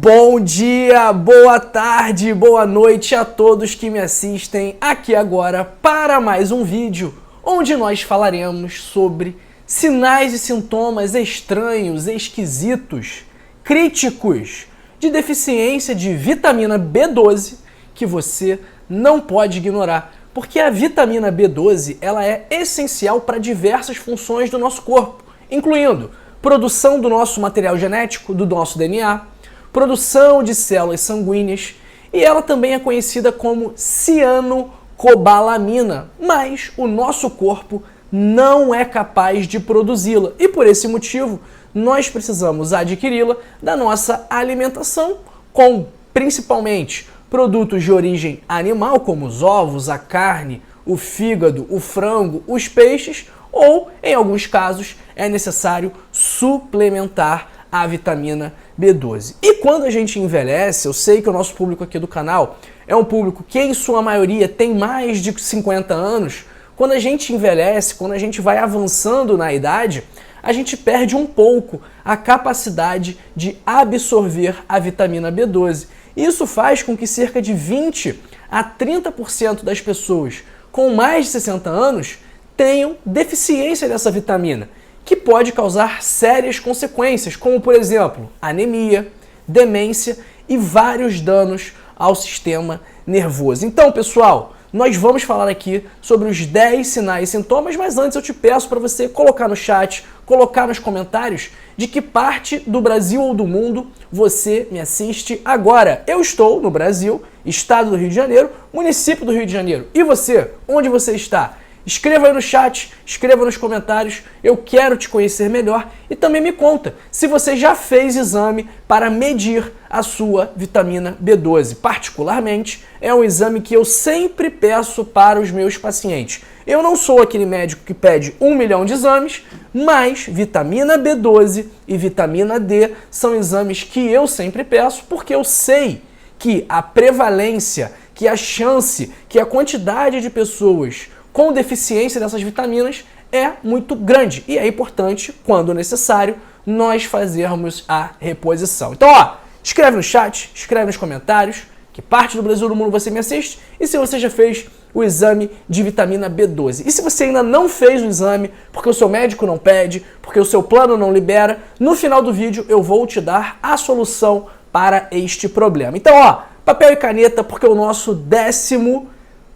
Bom dia, boa tarde, boa noite a todos que me assistem aqui agora para mais um vídeo onde nós falaremos sobre sinais e sintomas estranhos, esquisitos, críticos de deficiência de vitamina B12 que você não pode ignorar, porque a vitamina B12 ela é essencial para diversas funções do nosso corpo, incluindo produção do nosso material genético, do nosso DNA, produção de células sanguíneas, e ela também é conhecida como cianocobalamina, mas o nosso corpo não é capaz de produzi-la e por esse motivo nós precisamos adquiri-la da nossa alimentação com principalmente produtos de origem animal como os ovos, a carne, o fígado, o frango, os peixes ou, em alguns casos, é necessário suplementar a vitamina B12. E quando a gente envelhece, eu sei que o nosso público aqui do canal é um público que em sua maioria tem mais de 50 anos, quando a gente envelhece, quando a gente vai avançando na idade, a gente perde um pouco a capacidade de absorver a vitamina B12. Isso faz com que cerca de 20 a 30% das pessoas com mais de 60 anos tenham deficiência dessa vitamina, que pode causar sérias consequências, como por exemplo, anemia, demência e vários danos ao sistema nervoso. Então, pessoal, nós vamos falar aqui sobre os 10 sinais e sintomas, mas antes eu te peço para você colocar no chat, colocar nos comentários de que parte do Brasil ou do mundo você me assiste agora. Eu estou no Brasil, estado do Rio de Janeiro, município do Rio de Janeiro. E você? Onde você está? Escreva aí no chat, escreva nos comentários, eu quero te conhecer melhor e também me conta se você já fez exame para medir a sua vitamina B12. Particularmente, é um exame que eu sempre peço para os meus pacientes. Eu não sou aquele médico que pede 1 milhão de exames, mas vitamina B12 e vitamina D são exames que eu sempre peço porque eu sei que a prevalência, que a chance, que a quantidade de pessoas com deficiência dessas vitaminas é muito grande e é importante, quando necessário, nós fazermos a reposição. Então, escreve no chat, escreve nos comentários que parte do Brasil ou do mundo você me assiste e se você já fez o exame de vitamina B12. E se você ainda não fez o exame, porque o seu médico não pede, porque o seu plano não libera, no final do vídeo eu vou te dar a solução para este problema. Então, papel e caneta, porque o nosso 10º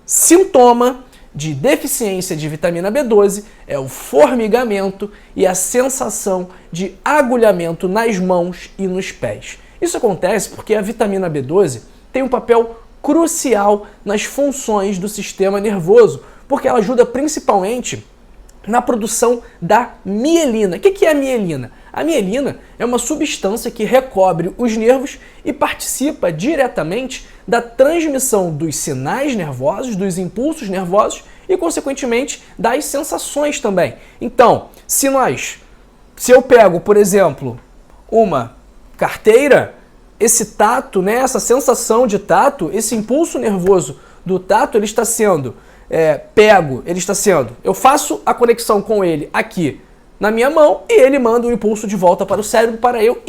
sintoma de deficiência de vitamina B12 é o formigamento e a sensação de agulhamento nas mãos e nos pés. Isso acontece porque a vitamina B12 tem um papel crucial nas funções do sistema nervoso, porque ela ajuda principalmente na produção da mielina. O que é a mielina? A mielina é uma substância que recobre os nervos e participa diretamente da transmissão dos sinais nervosos, dos impulsos nervosos e, consequentemente, das sensações também. Então, se eu pego, por exemplo, uma carteira, esse tato, essa sensação de tato, esse impulso nervoso do tato, ele está sendo eu faço a conexão com ele aqui na minha mão e ele manda o impulso de volta para o cérebro para eu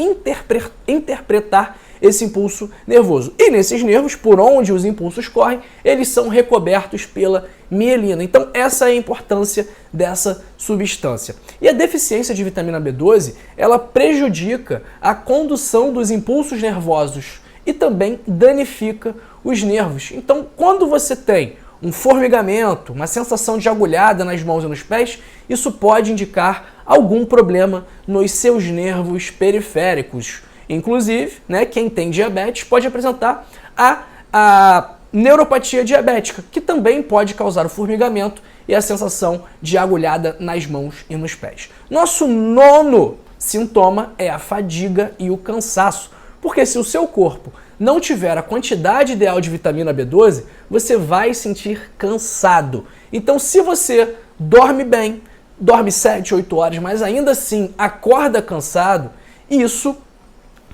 interpretar esse impulso nervoso. E nesses nervos, por onde os impulsos correm, eles são recobertos pela mielina. Então essa é a importância dessa substância. E a deficiência de vitamina B12, ela prejudica a condução dos impulsos nervosos e também danifica os nervos. Então quando você tem um formigamento, uma sensação de agulhada nas mãos e nos pés, isso pode indicar algum problema nos seus nervos periféricos. Inclusive, quem tem diabetes pode apresentar a neuropatia diabética, que também pode causar o formigamento e a sensação de agulhada nas mãos e nos pés. Nosso 9º sintoma é a fadiga e o cansaço, porque se o seu corpo não tiver a quantidade ideal de vitamina B12, você vai sentir cansado. Então, se você dorme bem, dorme 7, 8 horas, mas ainda assim acorda cansado, isso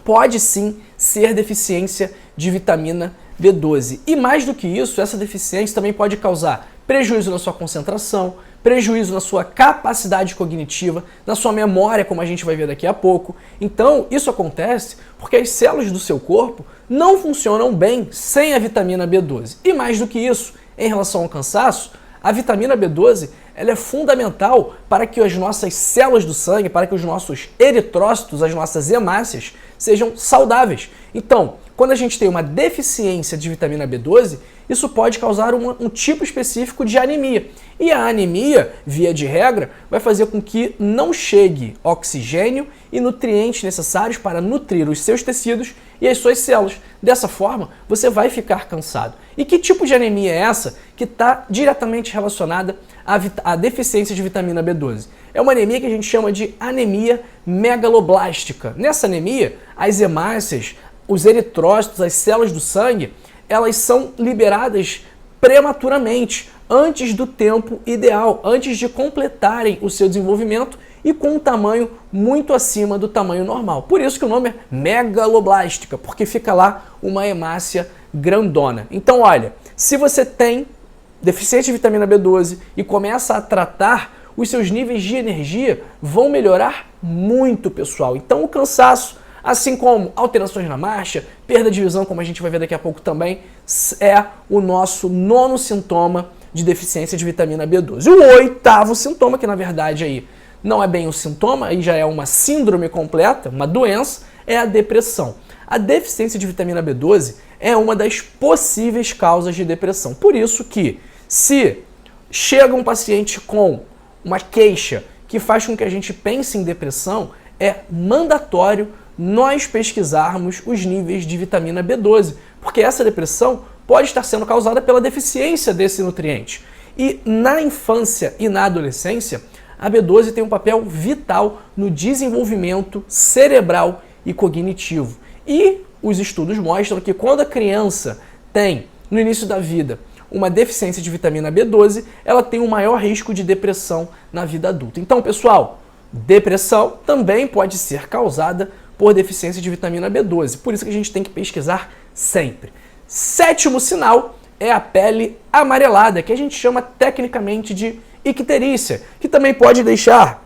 pode sim ser deficiência de vitamina B12. E mais do que isso, essa deficiência também pode causar prejuízo na sua concentração, prejuízo na sua capacidade cognitiva, na sua memória, como a gente vai ver daqui a pouco. Então, isso acontece porque as células do seu corpo não funcionam bem sem a vitamina B12. E mais do que isso, em relação ao cansaço, a vitamina B12 ela é fundamental para que as nossas células do sangue, para que os nossos eritrócitos, as nossas hemácias, sejam saudáveis. Então, quando a gente tem uma deficiência de vitamina B12, isso pode causar um tipo específico de anemia. E a anemia, via de regra, vai fazer com que não chegue oxigênio e nutrientes necessários para nutrir os seus tecidos e as suas células. Dessa forma, você vai ficar cansado. E que tipo de anemia é essa que está diretamente relacionada à deficiência de vitamina B12? É uma anemia que a gente chama de anemia megaloblástica. Nessa anemia, as hemácias, os eritrócitos, as células do sangue, elas são liberadas prematuramente, antes do tempo ideal, antes de completarem o seu desenvolvimento e com um tamanho muito acima do tamanho normal. Por isso que o nome é megaloblástica, porque fica lá uma hemácia grandona. Então, olha, se você tem deficiência de vitamina B12 e começa a tratar, os seus níveis de energia vão melhorar muito, pessoal. Então, o cansaço, assim como alterações na marcha, perda de visão, como a gente vai ver daqui a pouco também, é o nosso 9º sintoma de deficiência de vitamina B12. O 8º sintoma, que na verdade aí não é bem um sintoma, aí já é uma síndrome completa, uma doença, é a depressão. A deficiência de vitamina B12 é uma das possíveis causas de depressão. Por isso que, se chega um paciente com uma queixa que faz com que a gente pense em depressão, é mandatório nós pesquisarmos os níveis de vitamina B12, porque essa depressão pode estar sendo causada pela deficiência desse nutriente. E na infância e na adolescência, a B12 tem um papel vital no desenvolvimento cerebral e cognitivo. E os estudos mostram que quando a criança tem, no início da vida, uma deficiência de vitamina B12, ela tem um maior risco de depressão na vida adulta. Então, pessoal, depressão também pode ser causada por deficiência de vitamina B12. Por isso que a gente tem que pesquisar sempre. 7º sinal é a pele amarelada, que a gente chama tecnicamente de icterícia, que também pode deixar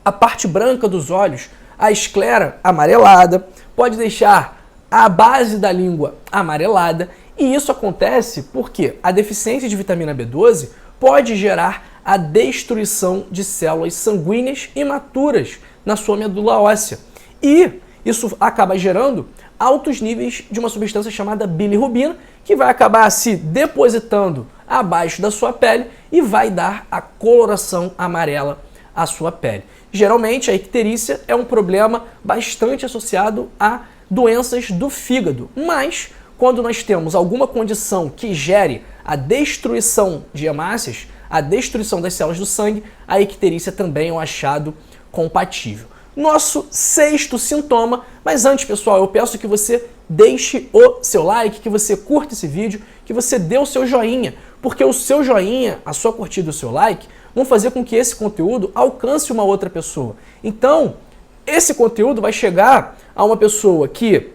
a parte branca dos olhos, a esclera amarelada, pode deixar a base da língua amarelada, e isso acontece porque a deficiência de vitamina B12 pode gerar a destruição de células sanguíneas imaturas na sua medula óssea. E isso acaba gerando altos níveis de uma substância chamada bilirrubina, que vai acabar se depositando abaixo da sua pele e vai dar a coloração amarela à sua pele. Geralmente, a icterícia é um problema bastante associado a doenças do fígado, mas quando nós temos alguma condição que gere a destruição de hemácias, a destruição das células do sangue, a icterícia também é um achado compatível. Nosso 6º sintoma, mas antes, pessoal, eu peço que você deixe o seu like, que você curta esse vídeo, que você dê o seu joinha, porque o seu joinha, a sua curtida e o seu like vão fazer com que esse conteúdo alcance uma outra pessoa. Então, esse conteúdo vai chegar a uma pessoa que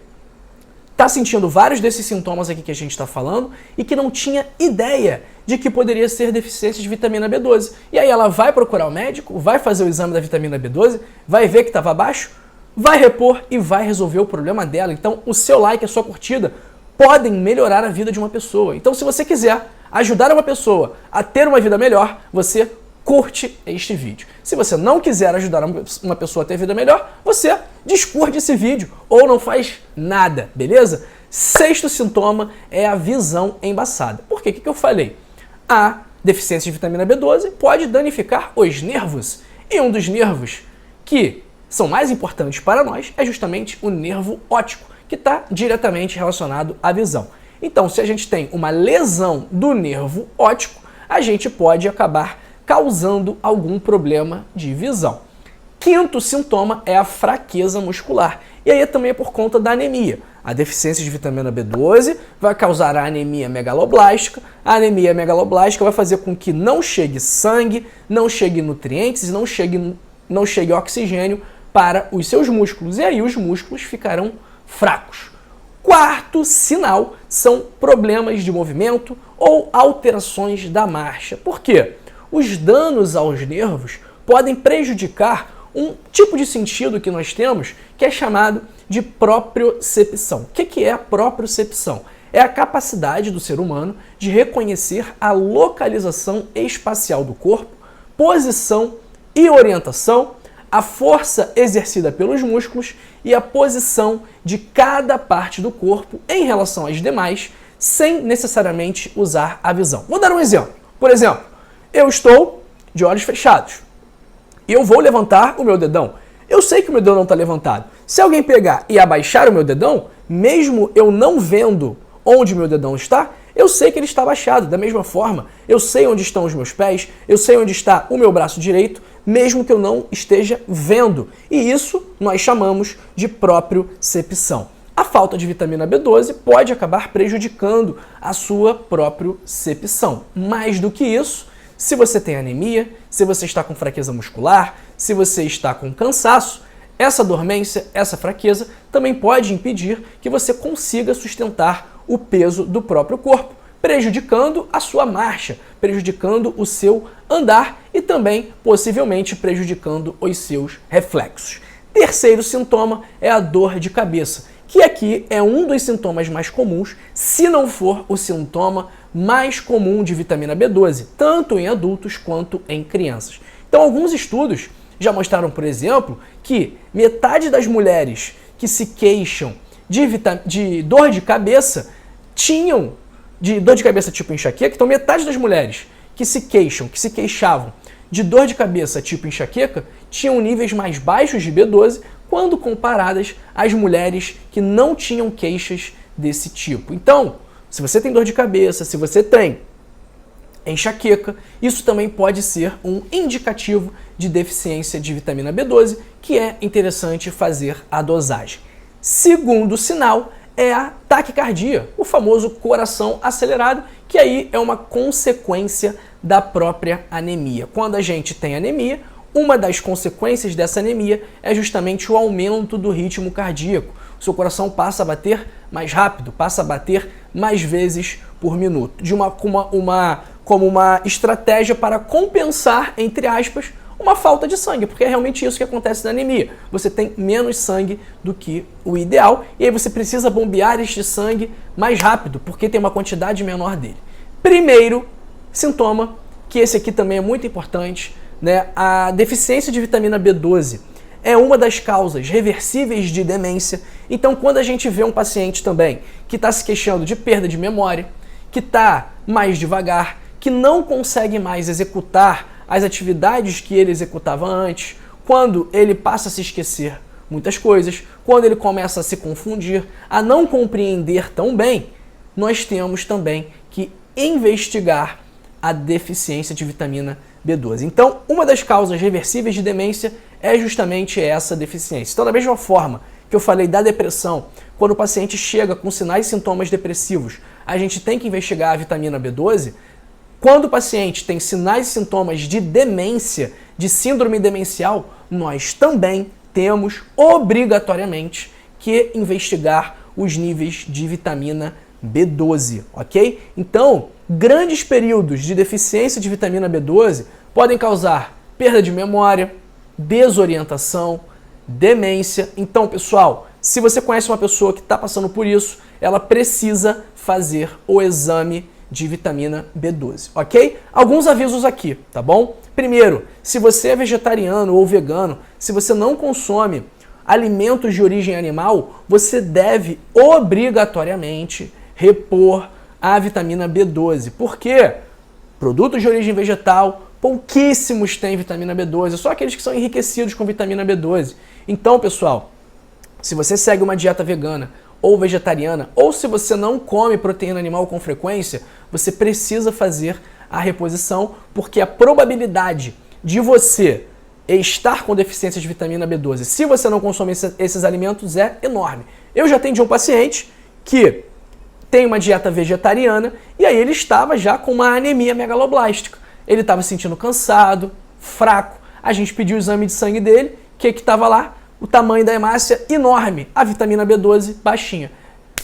está sentindo vários desses sintomas aqui que a gente está falando e que não tinha ideia de que poderia ser deficiência de vitamina B12. E aí ela vai procurar o médico, vai fazer o exame da vitamina B12, vai ver que estava baixo, vai repor e vai resolver o problema dela. Então o seu like, a sua curtida podem melhorar a vida de uma pessoa. Então se você quiser ajudar uma pessoa a ter uma vida melhor, você curte este vídeo. Se você não quiser ajudar uma pessoa a ter vida melhor, você descurte esse vídeo ou não faz nada, beleza? 6º sintoma é a visão embaçada. Por quê? O que eu falei? A deficiência de vitamina B12 pode danificar os nervos. E um dos nervos que são mais importantes para nós é justamente o nervo óptico, que está diretamente relacionado à visão. Então, se a gente tem uma lesão do nervo óptico, a gente pode acabar causando algum problema de visão. 5º sintoma é a fraqueza muscular. E aí também é por conta da anemia. A deficiência de vitamina B12 vai causar a anemia megaloblástica. A anemia megaloblástica vai fazer com que não chegue sangue, não chegue nutrientes, não chegue oxigênio para os seus músculos. E aí os músculos ficarão fracos. 4º sinal são problemas de movimento ou alterações da marcha. Por quê? os danos aos nervos podem prejudicar um tipo de sentido que nós temos, que é chamado de propriocepção. O que é a propriocepção? É a capacidade do ser humano de reconhecer a localização espacial do corpo, posição e orientação, a força exercida pelos músculos e a posição de cada parte do corpo em relação às demais, sem necessariamente usar a visão. Vou dar um exemplo. Por exemplo, eu estou de olhos fechados e eu vou levantar o meu dedão. Eu sei que o meu dedão não está levantado. Se alguém pegar e abaixar o meu dedão, mesmo eu não vendo onde o meu dedão está, eu sei que ele está abaixado. Da mesma forma, eu sei onde estão os meus pés, eu sei onde está o meu braço direito, mesmo que eu não esteja vendo. E isso nós chamamos de propriocepção. A falta de vitamina B12 pode acabar prejudicando a sua propriocepção. Mais do que isso, se você tem anemia, se você está com fraqueza muscular, se você está com cansaço, essa dormência, essa fraqueza também pode impedir que você consiga sustentar o peso do próprio corpo, prejudicando a sua marcha, prejudicando o seu andar e também, possivelmente, prejudicando os seus reflexos. Terceiro sintoma é a dor de cabeça, que aqui é um dos sintomas mais comuns, se não for o sintoma mais comum de vitamina B12, tanto em adultos quanto em crianças. Então, alguns estudos já mostraram, por exemplo, que metade das mulheres que se queixam de dor de cabeça tinham de dor de cabeça tipo enxaqueca. Então, metade das mulheres que se queixavam de dor de cabeça tipo enxaqueca tinham níveis mais baixos de B12 quando comparadas às mulheres que não tinham queixas desse tipo. Então, se você tem dor de cabeça, se você tem enxaqueca, isso também pode ser um indicativo de deficiência de vitamina B12, que é interessante fazer a dosagem. Segundo sinal é a taquicardia, o famoso coração acelerado, que aí é uma consequência da própria anemia. Quando a gente tem anemia, uma das consequências dessa anemia é justamente o aumento do ritmo cardíaco. O seu coração passa a bater mais rápido, passa a bater mais vezes por minuto, como uma estratégia para compensar, entre aspas, uma falta de sangue, porque é realmente isso que acontece na anemia. Você tem menos sangue do que o ideal e aí você precisa bombear este sangue mais rápido, porque tem uma quantidade menor dele. Primeiro sintoma, que esse aqui também é muito importante, né? A deficiência de vitamina B12 é uma das causas reversíveis de demência. Então, quando a gente vê um paciente também que está se queixando de perda de memória, que está mais devagar, que não consegue mais executar as atividades que ele executava antes, quando ele passa a se esquecer muitas coisas, quando ele começa a se confundir, a não compreender tão bem, nós temos também que investigar a deficiência de vitamina B12. Então, uma das causas reversíveis de demência é justamente essa deficiência. Então, da mesma forma que eu falei da depressão, quando o paciente chega com sinais e sintomas depressivos, a gente tem que investigar a vitamina B12. Quando o paciente tem sinais e sintomas de demência, de síndrome demencial, nós também temos obrigatoriamente que investigar os níveis de vitamina B12, ok? Então, grandes períodos de deficiência de vitamina B12 podem causar perda de memória, desorientação, demência. Então, pessoal, se você conhece uma pessoa que está passando por isso, ela precisa fazer o exame de vitamina B12, ok? Alguns avisos aqui, tá bom? Primeiro, se você é vegetariano ou vegano, se você não consome alimentos de origem animal, você deve obrigatoriamente repor a vitamina B12. Por quê? Produtos de origem vegetal, pouquíssimos têm vitamina B12, só aqueles que são enriquecidos com vitamina B12. Então, pessoal, se você segue uma dieta vegana ou vegetariana, ou se você não come proteína animal com frequência, você precisa fazer a reposição, porque a probabilidade de você estar com deficiência de vitamina B12, se você não consome esses alimentos, é enorme. Eu já atendi um paciente que tem uma dieta vegetariana e aí ele estava já com uma anemia megaloblástica. Ele estava se sentindo cansado, fraco. A gente pediu o exame de sangue dele, o que estava lá? O tamanho da hemácia enorme, a vitamina B12 baixinha.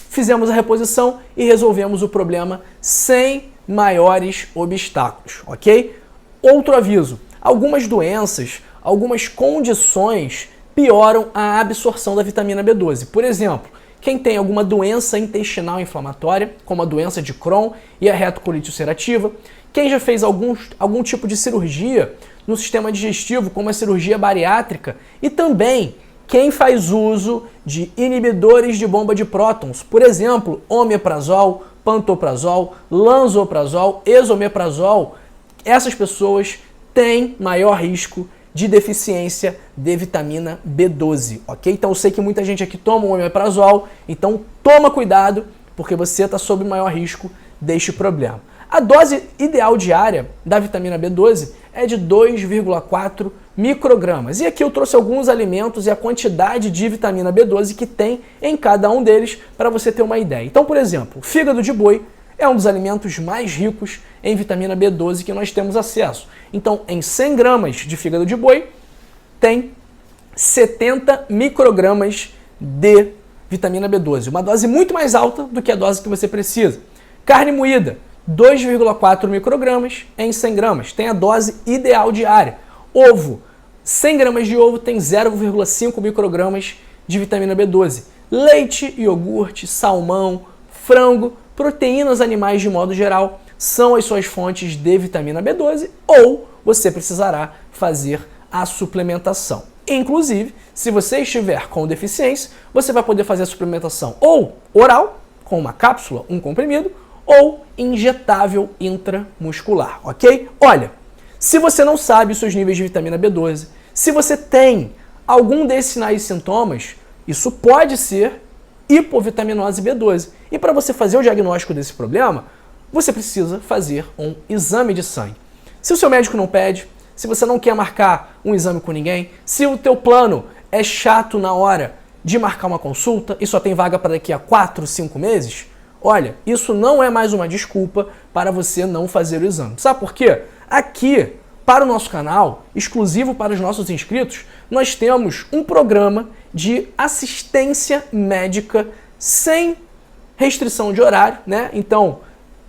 Fizemos a reposição e resolvemos o problema sem maiores obstáculos, ok? outro aviso, algumas doenças, algumas condições pioram a absorção da vitamina B12. Por exemplo, quem tem alguma doença intestinal inflamatória, como a doença de Crohn e a retocolite ulcerativa, quem já fez algum tipo de cirurgia no sistema digestivo, como a cirurgia bariátrica, e também quem faz uso de inibidores de bomba de prótons, por exemplo, omeprazol, pantoprazol, lansoprazol, esomeprazol, essas pessoas têm maior risco de deficiência de vitamina B12, ok? Então eu sei que muita gente aqui toma o omeprazol, então toma cuidado, porque você está sob maior risco deste problema. A dose ideal diária da vitamina B12 é de 2,4 microgramas. E aqui eu trouxe alguns alimentos e a quantidade de vitamina B12 que tem em cada um deles para você ter uma ideia. Então, por exemplo, o fígado de boi é um dos alimentos mais ricos em vitamina B12 que nós temos acesso. Então, em 100 gramas de fígado de boi, tem 70 microgramas de vitamina B12. Uma dose muito mais alta do que a dose que você precisa. Carne moída, 2,4 microgramas em 100 gramas. Tem a dose ideal diária. Ovo, 100 gramas de ovo tem 0,5 microgramas de vitamina B12. Leite, iogurte, salmão, frango, proteínas animais de modo geral são as suas fontes de vitamina B12 ou você precisará fazer a suplementação. Inclusive, se você estiver com deficiência, você vai poder fazer a suplementação ou oral, com uma cápsula, um comprimido, ou injetável intramuscular, ok? Olha, se você não sabe os seus níveis de vitamina B12, se você tem algum desses sinais e sintomas, isso pode ser hipovitaminose B12. E para você fazer o diagnóstico desse problema, você precisa fazer um exame de sangue. Se o seu médico não pede, se você não quer marcar um exame com ninguém, se o teu plano é chato na hora de marcar uma consulta e só tem vaga para daqui a 4, 5 meses, olha, isso não é mais uma desculpa para você não fazer o exame. Sabe por quê? Aqui, para o nosso canal, exclusivo para os nossos inscritos, nós temos um programa de assistência médica sem restrição de horário, né? Então,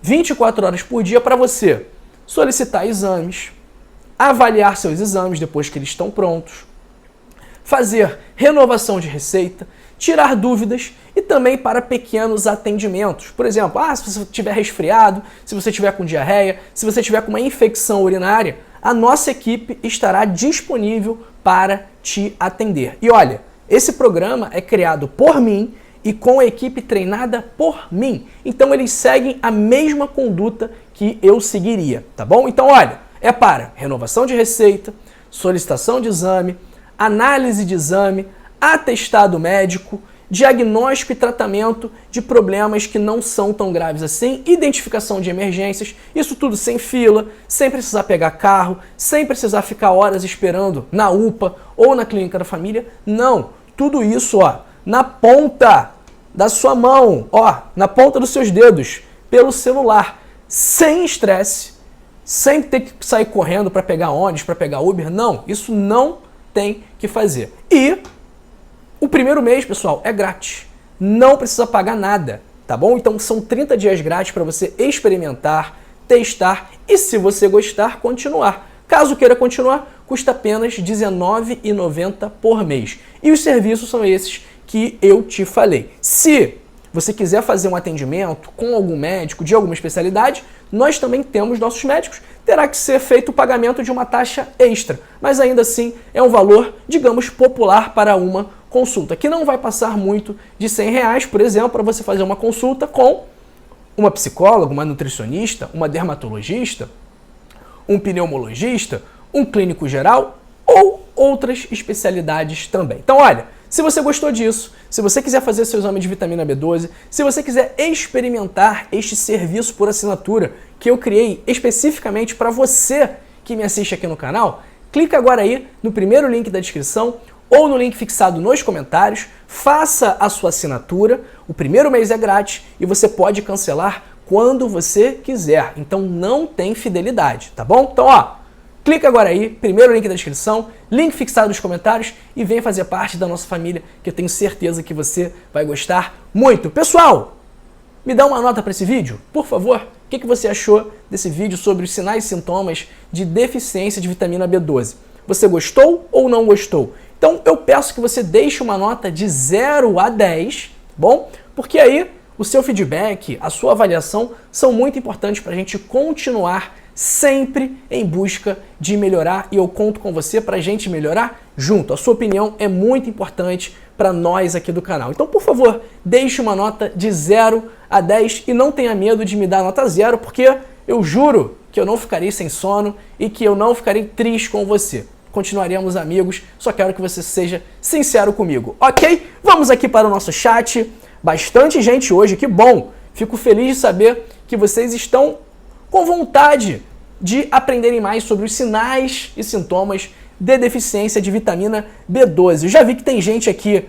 24 horas por dia para você solicitar exames, avaliar seus exames depois que eles estão prontos, fazer renovação de receita, tirar dúvidas e também para pequenos atendimentos. Por exemplo, se você estiver resfriado, se você estiver com diarreia, se você estiver com uma infecção urinária, a nossa equipe estará disponível para te atender. E olha, esse programa é criado por mim e com a equipe treinada por mim. Então eles seguem a mesma conduta que eu seguiria, tá bom? Então olha, é para renovação de receita, solicitação de exame, análise de exame, atestado médico, diagnóstico e tratamento de problemas que não são tão graves assim, identificação de emergências, isso tudo sem fila, sem precisar pegar carro, sem precisar ficar horas esperando na UPA ou na clínica da família. Não, tudo isso, na ponta da sua mão, na ponta dos seus dedos, pelo celular, sem estresse, sem ter que sair correndo para pegar ônibus, para pegar Uber. Não, isso não tem que fazer. E o primeiro mês, pessoal, é grátis. Não precisa pagar nada, tá bom? Então são 30 dias grátis para você experimentar, testar e, se você gostar, continuar. Caso queira continuar, custa apenas R$ 19,90 por mês. E os serviços são esses que eu te falei. Se você quiser fazer um atendimento com algum médico de alguma especialidade, nós também temos nossos médicos. Terá que ser feito o pagamento de uma taxa extra, mas ainda assim é um valor, digamos, popular para uma consulta, que não vai passar muito de R$100, por exemplo, para você fazer uma consulta com uma psicóloga, uma nutricionista, uma dermatologista, um pneumologista, um clínico geral ou outras especialidades também. Então, olha, se você gostou disso, se você quiser fazer seu exame de vitamina B12, se você quiser experimentar este serviço por assinatura que eu criei especificamente para você que me assiste aqui no canal, clica agora aí no primeiro link da descrição ou no link fixado nos comentários, faça a sua assinatura, o primeiro mês é grátis e você pode cancelar quando você quiser, então não tem fidelidade, tá bom? Então, clica agora aí, primeiro link da descrição, link fixado nos comentários e venha fazer parte da nossa família, que eu tenho certeza que você vai gostar muito. Pessoal, me dá uma nota para esse vídeo, por favor. O que você achou desse vídeo sobre os sinais e sintomas de deficiência de vitamina B12? Você gostou ou não gostou? Então eu peço que você deixe uma nota de 0 a 10, bom? Porque aí o seu feedback, a sua avaliação são muito importantes para a gente continuar sempre em busca de melhorar e eu conto com você para a gente melhorar junto. A sua opinião é muito importante para nós aqui do canal. Então, por favor, deixe uma nota de 0 a 10 e não tenha medo de me dar nota 0, porque eu juro que eu não ficarei sem sono e que eu não ficarei triste com você. Continuaremos amigos, só quero que você seja sincero comigo, ok? Vamos aqui para o nosso chat. Bastante gente hoje, que bom! Fico feliz de saber que vocês estão com vontade de aprenderem mais sobre os sinais e sintomas de deficiência de vitamina B12. Eu já vi que tem gente aqui,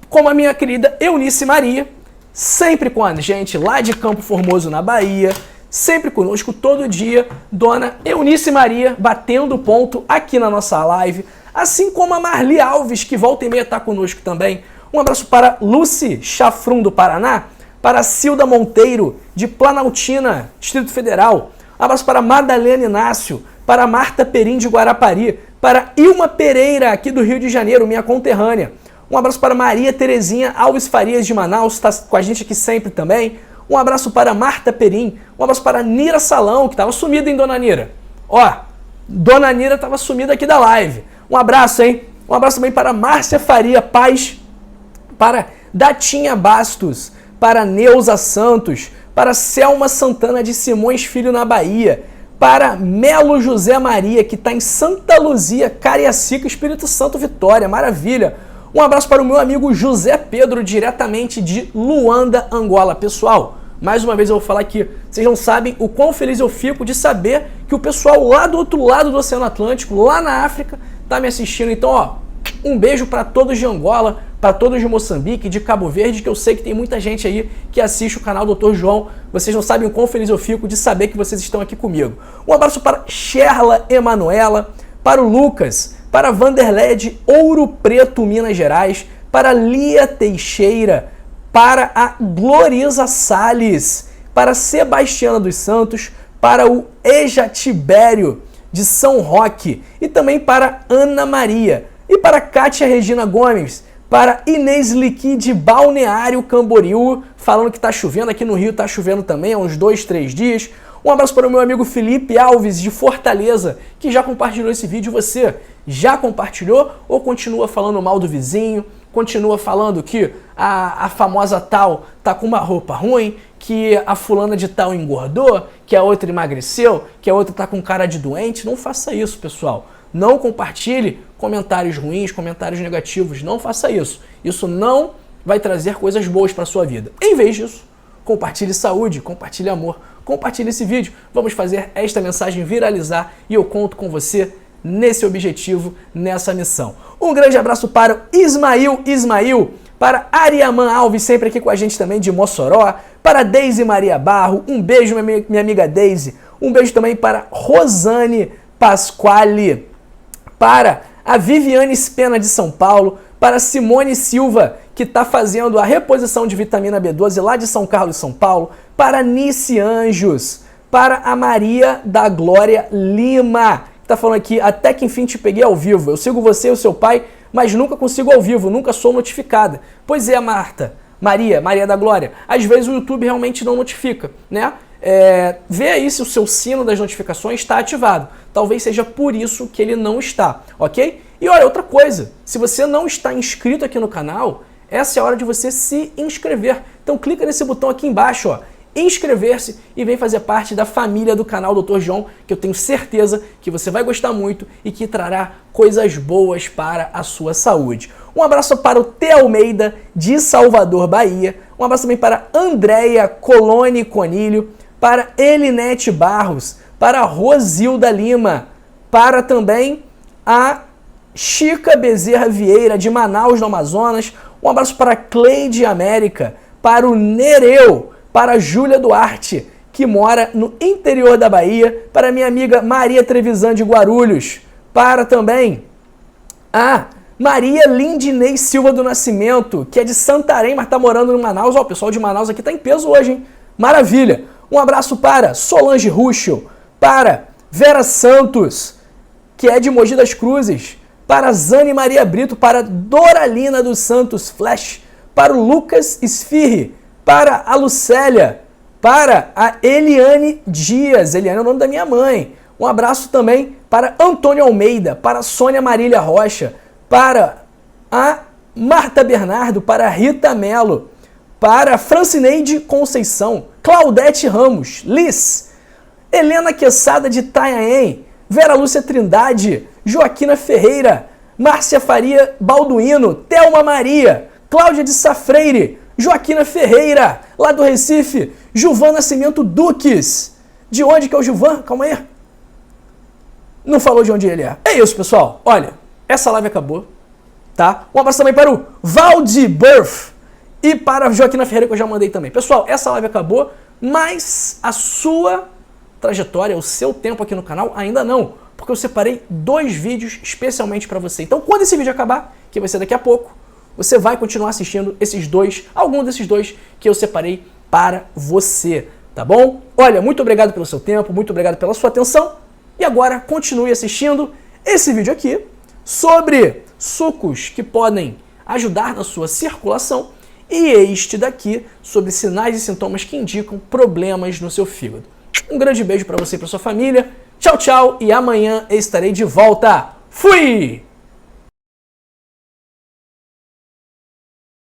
como a minha querida Eunice Maria, sempre com a gente lá de Campo Formoso, na Bahia, sempre conosco todo dia, dona Eunice Maria, batendo ponto aqui na nossa live, assim como a Marli Alves, que volta e meia está conosco também. Um abraço para Lucy Chafrum, do Paraná, para Cilda Monteiro, de Planaltina, Distrito Federal. Um abraço para Madalena Inácio, para Marta Perim, de Guarapari, para Ilma Pereira, aqui do Rio de Janeiro, minha conterrânea. Um abraço para Maria Terezinha Alves Farias, de Manaus, está com a gente aqui sempre também. Um abraço para Marta Perim, um abraço para Nira Salão, que estava sumida, hein, Dona Nira? Ó, Dona Nira estava sumida aqui da live. Um abraço, hein? Um abraço também para Márcia Faria Paz, para Datinha Bastos, para Neuza Santos, para Selma Santana de Simões Filho, na Bahia, para Melo José Maria, que está em Santa Luzia, Cariacica, Espírito Santo, Vitória, maravilha. Um abraço para o meu amigo José Pedro, diretamente de Luanda, Angola. Pessoal, mais uma vez eu vou falar aqui, vocês não sabem o quão feliz eu fico de saber que o pessoal lá do outro lado do Oceano Atlântico, lá na África, está me assistindo. Então, ó, um beijo para todos de Angola, para todos de Moçambique, de Cabo Verde, que eu sei que tem muita gente aí que assiste o canal Dr. João. Vocês não sabem o quão feliz eu fico de saber que vocês estão aqui comigo. Um abraço para Sherla Emanuela, para o Lucas, para Vanderlei de Ouro Preto, Minas Gerais, para Lia Teixeira, para a Gloriza Salles, para Sebastiana dos Santos, para o Eja Tibério de São Roque e também para Ana Maria e para Kátia Regina Gomes, para Inês Liqui de Balneário Camboriú, falando que está chovendo, aqui no Rio está chovendo também há uns 2, 3 dias. Um abraço para o meu amigo Felipe Alves de Fortaleza, que já compartilhou esse vídeo. Você já compartilhou ou continua falando mal do vizinho? Continua falando que a famosa tal tá com uma roupa ruim, que a fulana de tal engordou, que a outra emagreceu, que a outra tá com cara de doente? Não faça isso, pessoal. Não compartilhe comentários ruins, comentários negativos. Não faça isso. Isso não vai trazer coisas boas para a sua vida. Em vez disso, compartilhe saúde, compartilhe amor, compartilhe esse vídeo. Vamos fazer esta mensagem viralizar e eu conto com você nesse objetivo, nessa missão. Um grande abraço para o Ismail, para Ariaman Alves, sempre aqui com a gente também de Mossoró, para Deise Maria Barro, um beijo minha amiga Deise, um beijo também para Rosane Pasquale, para a Viviane Spena de São Paulo, para Simone Silva, que está fazendo a reposição de vitamina B12 lá de São Carlos, São Paulo, para Nice Anjos, para a Maria da Glória Lima, que está falando aqui, até que enfim te peguei ao vivo, eu sigo você e o seu pai, mas nunca consigo ao vivo, nunca sou notificada. Pois é, Maria da Glória, às vezes o YouTube realmente não notifica, né? Vê aí se o seu sino das notificações está ativado. Talvez seja por isso que ele não está, ok? E olha, outra coisa, se você não está inscrito aqui no canal, essa é a hora de você se inscrever. Então clica nesse botão aqui embaixo, ó, inscrever-se e vem fazer parte da família do canal Dr. João, que eu tenho certeza que você vai gostar muito e que trará coisas boas para a sua saúde. Um abraço para o T. Almeida, de Salvador, Bahia. Um abraço também para Andréia Colone Conilho, para Elinete Barros, para Rosilda Lima, para também a Chica Bezerra Vieira, de Manaus, no Amazonas. Um abraço para Cleide América, para o Nereu, para a Júlia Duarte, que mora no interior da Bahia, para minha amiga Maria Trevisan de Guarulhos, para também a Maria Lindinei Silva do Nascimento, que é de Santarém, mas tá morando no Manaus. Ó, o pessoal de Manaus aqui tá em peso hoje, hein? Maravilha! Um abraço para Solange Ruschel, para Vera Santos, que é de Mogi das Cruzes, para Zane Maria Brito, para Doralina dos Santos Flash, para o Lucas Esfirri, para a Lucélia, para a Eliane Dias, Eliane é o nome da minha mãe. Um abraço também para Antônio Almeida, para Sônia Marília Rocha, para a Marta Bernardo, para a Rita Melo, para Francineide Conceição, Claudete Ramos, Liz, Helena Quesada de Itanhaém, Vera Lúcia Trindade, Joaquina Ferreira, Márcia Faria Balduino, Thelma Maria, Cláudia de Safreire, Joaquina Ferreira, lá do Recife, Gilvan Nascimento Duques. De onde que é o Gilvan? Calma aí. Não falou de onde ele é. É isso, pessoal. Olha, essa live acabou, tá? Um abraço também para o Valdi Burf e para a Joaquina Ferreira, que eu já mandei também. Pessoal, essa live acabou, mas a sua trajetória, o seu tempo aqui no canal ainda não, porque eu separei 2 vídeos especialmente para você. Então, quando esse vídeo acabar, que vai ser daqui a pouco, você vai continuar assistindo esses 2, algum desses 2 que eu separei para você, tá bom? Olha, muito obrigado pelo seu tempo, muito obrigado pela sua atenção. E agora, continue assistindo esse vídeo aqui sobre sucos que podem ajudar na sua circulação e este daqui sobre sinais e sintomas que indicam problemas no seu fígado. Um grande beijo para você e para sua família. Tchau, tchau, e amanhã estarei de volta. Fui!